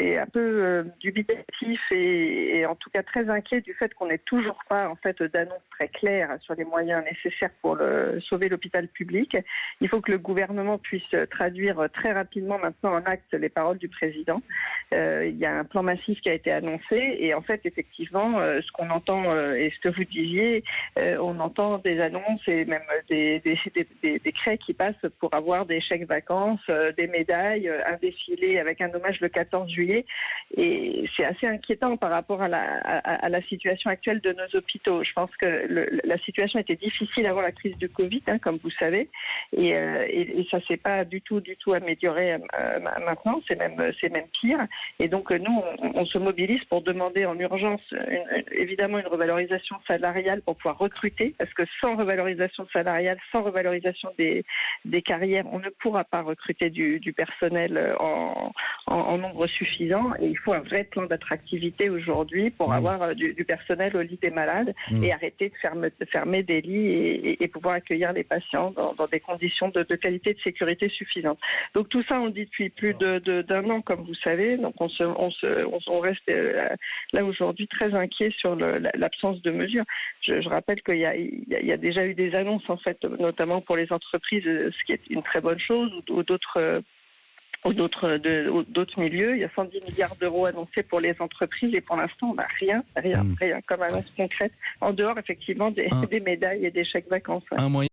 est un peu dubitatif et en tout cas très inquiet du fait qu'on n'ait toujours pas en fait d'annonce très claire sur les moyens nécessaires pour sauver l'hôpital public. Il faut que le gouvernement puisse traduire très rapidement maintenant en acte les paroles du président. Il y a un plan massif qui a été annoncé et en fait effectivement ce qu'on entend et ce que vous disiez, on entend des annonces et même des décrets qui passent pour avoir des chèques vacances, des médailles, un défilé avec un hommage le 14 juillet. Et c'est assez inquiétant par rapport à la situation actuelle de nos hôpitaux. Je pense que la situation était difficile avant la crise du Covid, comme vous savez, et ça ne s'est pas du tout amélioré maintenant, c'est même pire. Et donc nous, on se mobilise pour demander en urgence évidemment une revalorisation salariale pour pouvoir recruter, parce que sans revalorisation salariale, sans revalorisation des carrières, on ne pourra pas recruter du personnel en nombre suffisant. Et il faut un vrai plan d'attractivité aujourd'hui pour avoir du personnel au lit des malades et arrêter de fermer des lits et pouvoir accueillir les patients dans des conditions de qualité et de sécurité suffisantes. Donc tout ça, on le dit depuis plus d'un an, comme vous savez. Donc on reste là aujourd'hui très inquiet sur l'absence de mesures. Je rappelle qu'il y a déjà eu des annonces en fait, notamment pour les entreprises, ce qui est une très bonne chose, ou d'autres milieux. Il y a 110 milliards d'euros annoncés pour les entreprises et pour l'instant, on n'a rien comme annonce concrète, en dehors effectivement des médailles et des chèques vacances. Un moyen